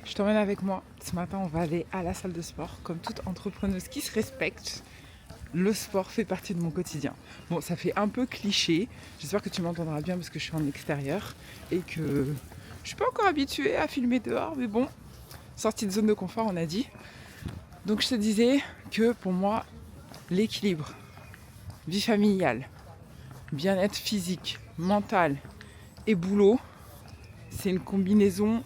Je t'emmène avec moi. Ce matin, on va aller à la salle de sport. Comme toute entrepreneuse qui se respecte, le sport fait partie de mon quotidien. Bon, ça fait un peu cliché. J'espère que tu m'entendras bien parce que je suis en extérieur et que je suis pas encore habituée à filmer dehors. Mais bon, sortie de zone de confort, on a dit. Donc je te disais que pour moi, l'équilibre, vie familiale, bien-être physique, mental et boulot, c'est une combinaison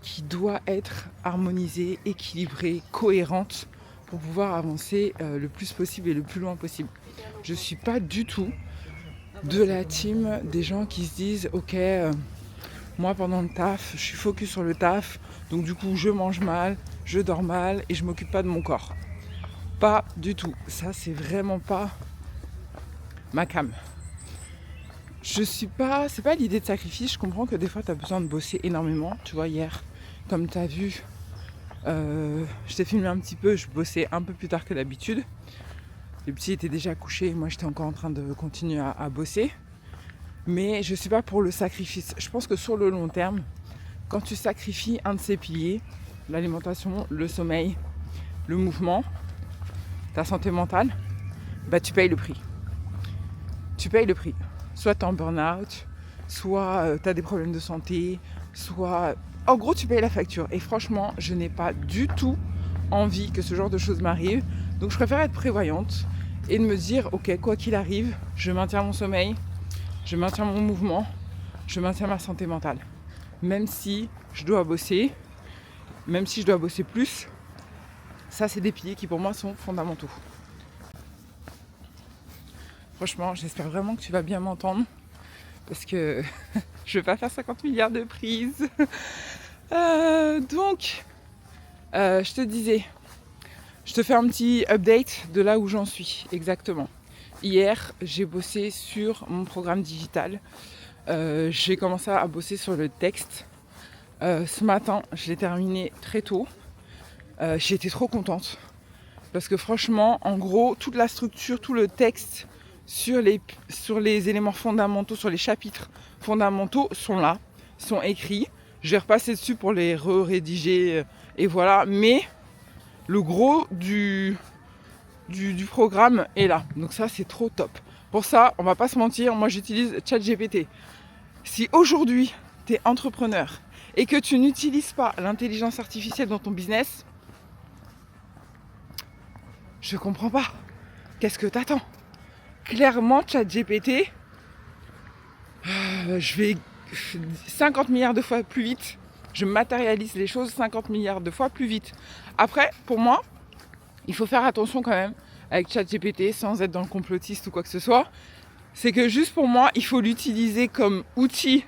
qui doit être harmonisée, équilibrée, cohérente pour pouvoir avancer le plus possible et le plus loin possible. Je ne suis pas du tout de la team des gens qui se disent ok, moi pendant le taf, je suis focus sur le taf, donc du coup je mange mal, je dors mal et je m'occupe pas de mon corps. Pas du tout. Ça, c'est vraiment pas ma came. C'est pas l'idée de sacrifice. Je comprends que des fois tu as besoin de bosser énormément. Tu vois, hier, comme tu as vu, je t'ai filmé un petit peu, je bossais un peu plus tard que d'habitude. Les petits étaient déjà couchés, moi j'étais encore en train de continuer à bosser. Mais je suis pas pour le sacrifice. Je pense que sur le long terme, quand tu sacrifies un de ces piliers, l'alimentation, le sommeil, le mouvement, ta santé mentale, bah tu payes le prix. Tu payes le prix. Soit tu es en burn-out, soit tu as des problèmes de santé, soit... En gros, tu payes la facture. Et franchement, je n'ai pas du tout envie que ce genre de choses m'arrive. Donc je préfère être prévoyante et de me dire, ok, quoi qu'il arrive, je maintiens mon sommeil, je maintiens mon mouvement, je maintiens ma santé mentale. Même si je dois bosser, même si je dois bosser plus, ça c'est des piliers qui pour moi sont fondamentaux. Franchement, j'espère vraiment que tu vas bien m'entendre parce que je ne vais pas faire 50 milliards de prises. Donc, je te disais, je te fais un petit update de là où j'en suis exactement. Hier, j'ai bossé sur mon programme digital. J'ai commencé à bosser sur le texte. Ce matin, je l'ai terminé très tôt. J'ai été trop contente parce que franchement, en gros, toute la structure, tout le texte sur les éléments fondamentaux, sur les chapitres fondamentaux sont là, sont écrits. Je vais repasser dessus pour les rédiger et voilà. Mais le gros du programme est là. Donc ça, c'est trop top. Pour ça, on va pas se mentir, moi j'utilise ChatGPT. Si aujourd'hui, tu es entrepreneur et que tu n'utilises pas l'intelligence artificielle dans ton business, je comprends pas. Qu'est-ce que t'attends ? Clairement, ChatGPT, je vais 50 milliards de fois plus vite. Je matérialise les choses 50 milliards de fois plus vite. Après, pour moi, il faut faire attention quand même avec ChatGPT sans être dans le complotiste ou quoi que ce soit. C'est que juste pour moi, il faut l'utiliser comme outil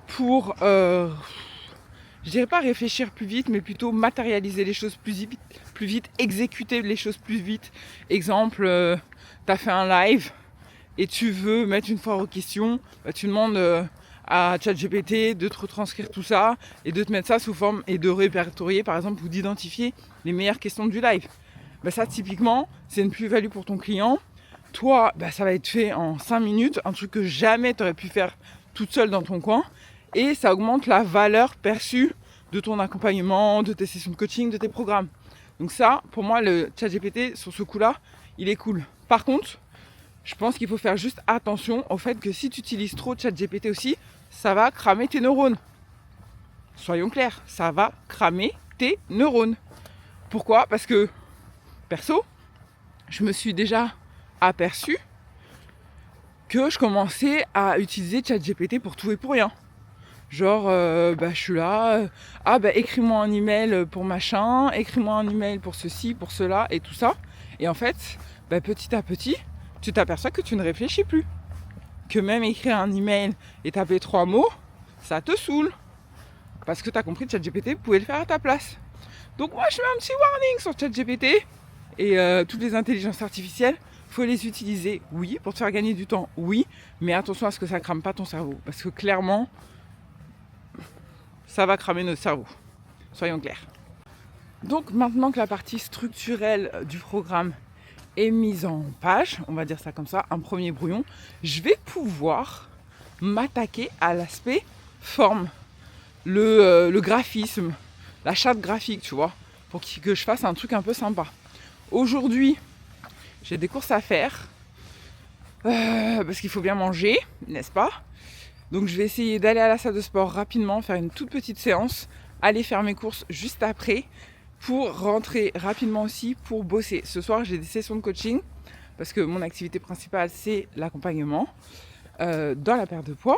pour, je dirais pas réfléchir plus vite, mais plutôt matérialiser les choses plus vite, exécuter les choses plus vite. Exemple, tu as fait un live et tu veux mettre une foire aux questions, bah, tu demandes à ChatGPT de te retranscrire tout ça et de te mettre ça sous forme et de répertorier par exemple ou d'identifier les meilleures questions du live. Bah, ça typiquement, c'est une plus-value pour ton client. Toi, bah, ça va être fait en 5 minutes, un truc que jamais tu aurais pu faire toute seule dans ton coin. Et ça augmente la valeur perçue de ton accompagnement, de tes sessions de coaching, de tes programmes. Donc ça, pour moi, le ChatGPT, sur ce coup-là, il est cool. Par contre, je pense qu'il faut faire juste attention au fait que si tu utilises trop ChatGPT aussi, ça va cramer tes neurones. Soyons clairs, ça va cramer tes neurones. Pourquoi ? Parce que, perso, je me suis déjà aperçu que je commençais à utiliser ChatGPT pour tout et pour rien. Genre, je suis là, écris-moi un email pour machin, écris-moi un email pour ceci, pour cela et tout ça. Et en fait, petit à petit, tu t'aperçois que tu ne réfléchis plus. Que même écrire un email et taper 3 mots, ça te saoule. Parce que tu as compris que ChatGPT pouvait le faire à ta place. Donc moi, je mets un petit warning sur ChatGPT et toutes les intelligences artificielles. Il faut les utiliser, oui, pour te faire gagner du temps, oui. Mais attention à ce que ça ne crame pas ton cerveau. Parce que clairement, ça va cramer notre cerveau. Soyons clairs. Donc maintenant que la partie structurelle du programme est mise en page, on va dire ça comme ça, un premier brouillon, je vais pouvoir m'attaquer à l'aspect forme, le graphisme, la charte graphique, tu vois, pour que je fasse un truc un peu sympa. Aujourd'hui, j'ai des courses à faire, parce qu'il faut bien manger, n'est-ce pas? Donc je vais essayer d'aller à la salle de sport rapidement, faire une toute petite séance, aller faire mes courses juste après, pour rentrer rapidement aussi, pour bosser. Ce soir, j'ai des sessions de coaching, parce que mon activité principale, c'est l'accompagnement dans la perte de poids.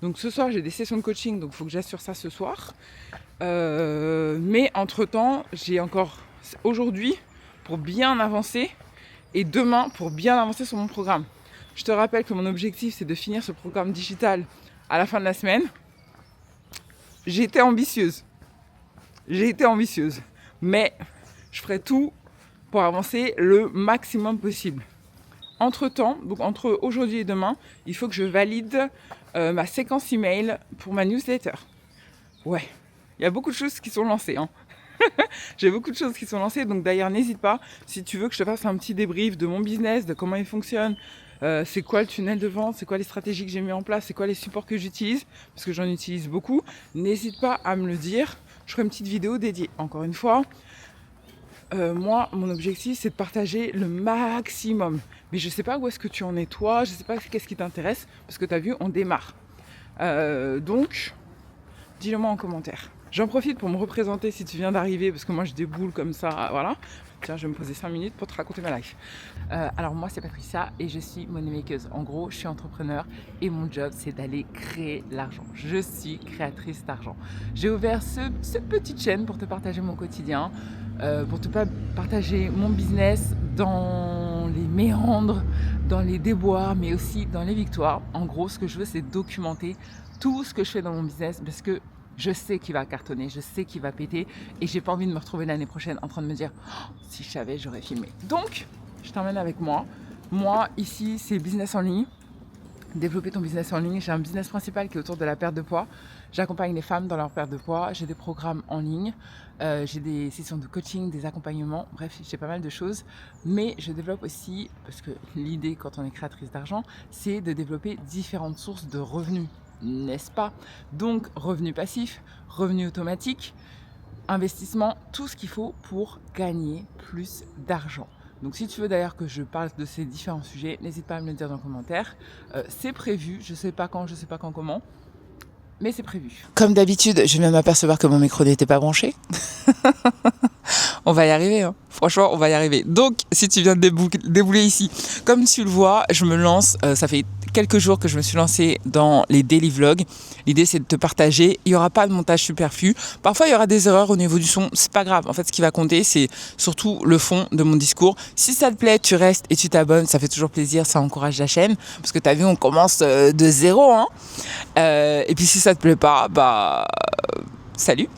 Donc ce soir, j'ai des sessions de coaching, donc il faut que j'assure ça ce soir. Mais entre-temps, j'ai encore aujourd'hui pour bien avancer et demain pour bien avancer sur mon programme. Je te rappelle que mon objectif, c'est de finir ce programme digital à la fin de la semaine. J'ai été ambitieuse, mais je ferai tout pour avancer le maximum possible. Entre-temps, donc entre aujourd'hui et demain, il faut que je valide ma séquence email pour ma newsletter. Ouais, il y a beaucoup de choses qui sont lancées. J'ai beaucoup de choses qui sont lancées, donc d'ailleurs n'hésite pas, si tu veux que je te fasse un petit débrief de mon business, de comment il fonctionne, c'est quoi le tunnel de vente, c'est quoi les stratégies que j'ai mis en place, c'est quoi les supports que j'utilise, parce que j'en utilise beaucoup, n'hésite pas à me le dire, je ferai une petite vidéo dédiée. Encore une fois, moi, mon objectif, c'est de partager le maximum. Mais je ne sais pas où est-ce que tu en es toi, je ne sais pas qu'est-ce qui t'intéresse, parce que tu as vu, on démarre. Donc, dis-le moi en commentaire. J'en profite pour me représenter si tu viens d'arriver, parce que moi je déboule comme ça, voilà. Tiens, je vais me poser 5 minutes pour te raconter ma life. Alors moi c'est Patricia et je suis moneymakeuse. En gros, je suis entrepreneur et mon job c'est d'aller créer l'argent. Je suis créatrice d'argent. J'ai ouvert cette petite chaîne pour te partager mon quotidien, pour te partager mon business dans les méandres, dans les déboires, mais aussi dans les victoires. En gros, ce que je veux, c'est documenter tout ce que je fais dans mon business parce que je sais qu'il va cartonner, je sais qu'il va péter et j'ai pas envie de me retrouver l'année prochaine en train de me dire oh, si je savais, j'aurais filmé. Donc, je t'emmène avec moi. Moi, ici, c'est business en ligne. Développer ton business en ligne. J'ai un business principal qui est autour de la perte de poids. J'accompagne les femmes dans leur perte de poids. J'ai des programmes en ligne. J'ai des sessions de coaching, des accompagnements. Bref, j'ai pas mal de choses. Mais je développe aussi, parce que l'idée quand on est créatrice d'argent, c'est de développer différentes sources de revenus. N'est-ce pas? Donc, revenus passifs, revenus automatiques, investissement, tout ce qu'il faut pour gagner plus d'argent. Donc, si tu veux d'ailleurs que je parle de ces différents sujets, n'hésite pas à me le dire dans les commentaires. C'est prévu, je sais pas quand, comment, mais c'est prévu. Comme d'habitude, je viens de m'apercevoir que mon micro n'était pas branché. On va y arriver, hein. Franchement, on va y arriver. Donc, si tu viens de débouler ici, comme tu le vois, je me lance, ça fait quelques jours que je me suis lancée dans les daily vlogs. L'idée, c'est de te partager. Il n'y aura pas de montage superflu. Parfois, il y aura des erreurs au niveau du son. C'est pas grave. En fait, ce qui va compter, c'est surtout le fond de mon discours. Si ça te plaît, tu restes et tu t'abonnes. Ça fait toujours plaisir. Ça encourage la chaîne. Parce que tu as vu, on commence de zéro. Hein. Et puis, si ça te plaît pas, salut.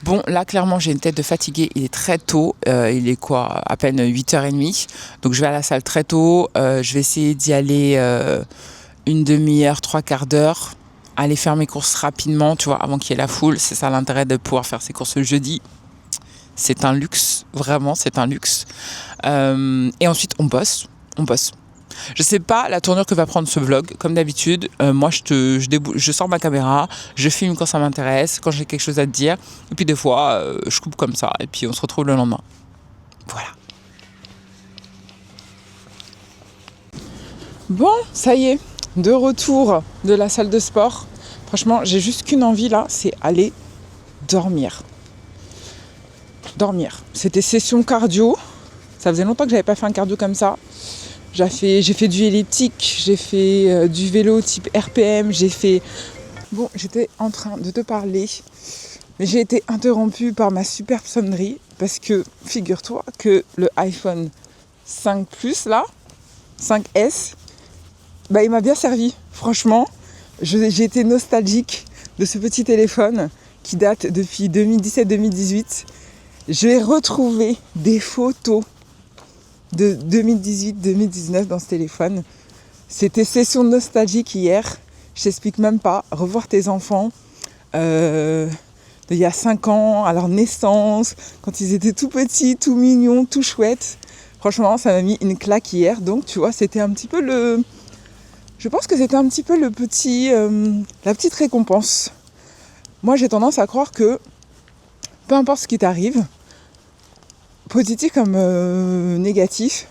Bon, là, clairement, j'ai une tête de fatiguée. Il est très tôt. Il est quoi? À peine 8h30. Donc, je vais à la salle très tôt. Je vais essayer d'y aller une demi-heure, 3/4 d'heure. Aller faire mes courses rapidement, tu vois, avant qu'il y ait la foule. C'est ça l'intérêt de pouvoir faire ses courses le jeudi. C'est un luxe. Vraiment, c'est un luxe. Et ensuite, on bosse. Je sais pas la tournure que va prendre ce vlog. Comme d'habitude, moi je sors ma caméra, je filme quand ça m'intéresse, quand j'ai quelque chose à te dire. Et puis des fois, je coupe comme ça. Et puis on se retrouve le lendemain. Voilà. Bon, ça y est, de retour de la salle de sport. Franchement, j'ai juste qu'une envie là, c'est aller dormir. C'était session cardio. Ça faisait longtemps que j'avais pas fait un cardio comme ça. J'ai fait du elliptique, j'ai fait du vélo type RPM, Bon, j'étais en train de te parler, mais j'ai été interrompue par ma superbe sonnerie parce que, figure-toi que le iPhone 5 Plus, là, 5S, il m'a bien servi. Franchement, j'ai été nostalgique de ce petit téléphone qui date depuis 2017-2018. J'ai retrouvé des photos de 2018-2019 dans ce téléphone. C'était session nostalgique hier. Je t'explique même pas. Revoir tes enfants il y a 5 ans, à leur naissance, quand ils étaient tout petits, tout mignons, tout chouettes. Franchement, ça m'a mis une claque hier. Donc, tu vois, c'était un petit peu Je pense que c'était un petit peu la petite récompense. Moi, j'ai tendance à croire que peu importe ce qui t'arrive, positif comme négatif,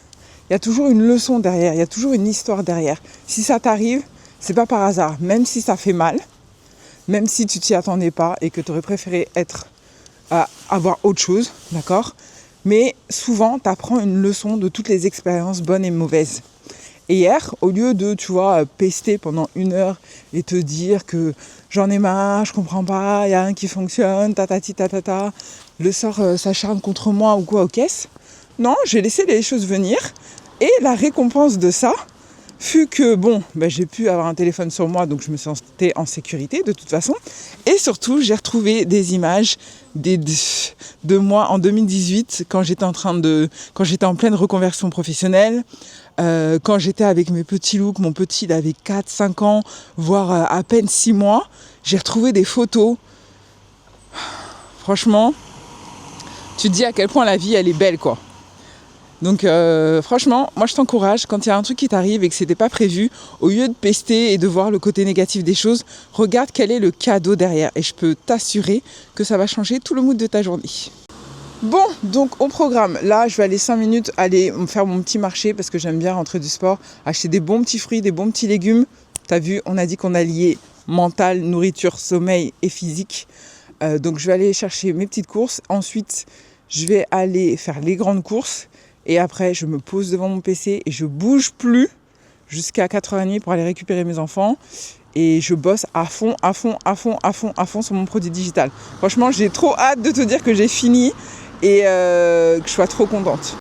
il y a toujours une leçon derrière, il y a toujours une histoire derrière. Si ça t'arrive, c'est pas par hasard, même si ça fait mal, même si tu t'y attendais pas et que tu aurais préféré avoir autre chose, d'accord ? Mais souvent, tu apprends une leçon de toutes les expériences bonnes et mauvaises. Et hier, au lieu de, tu vois, pester pendant 1 heure et te dire que j'en ai marre, je comprends pas, il y a rien qui fonctionne, tatati tatata, le sort s'acharne contre moi ou quoi aux caisses. Non, j'ai laissé les choses venir et la récompense de ça fut que, j'ai pu avoir un téléphone sur moi, donc je me sentais en sécurité de toute façon. Et surtout, j'ai retrouvé des images de moi en 2018, quand j'étais en pleine reconversion professionnelle, quand j'étais avec mes petits looks, mon petit il avait 4-5 ans, voire à peine 6 mois. J'ai retrouvé des photos. Franchement, tu te dis à quel point la vie, elle est belle, quoi. Donc franchement, moi je t'encourage, quand il y a un truc qui t'arrive et que c'était pas prévu, au lieu de pester et de voir le côté négatif des choses, regarde quel est le cadeau derrière. Et je peux t'assurer que ça va changer tout le mood de ta journée. Bon, donc au programme, là je vais aller 5 minutes aller faire mon petit marché parce que j'aime bien rentrer du sport, acheter des bons petits fruits, des bons petits légumes. T'as vu, on a dit qu'on alliait mental, nourriture, sommeil et physique. Donc je vais aller chercher mes petites courses. Ensuite, je vais aller faire les grandes courses. Et après, je me pose devant mon PC et je bouge plus jusqu'à 4h30 pour aller récupérer mes enfants. Et je bosse à fond sur mon produit digital. Franchement, j'ai trop hâte de te dire que j'ai fini et que je sois trop contente.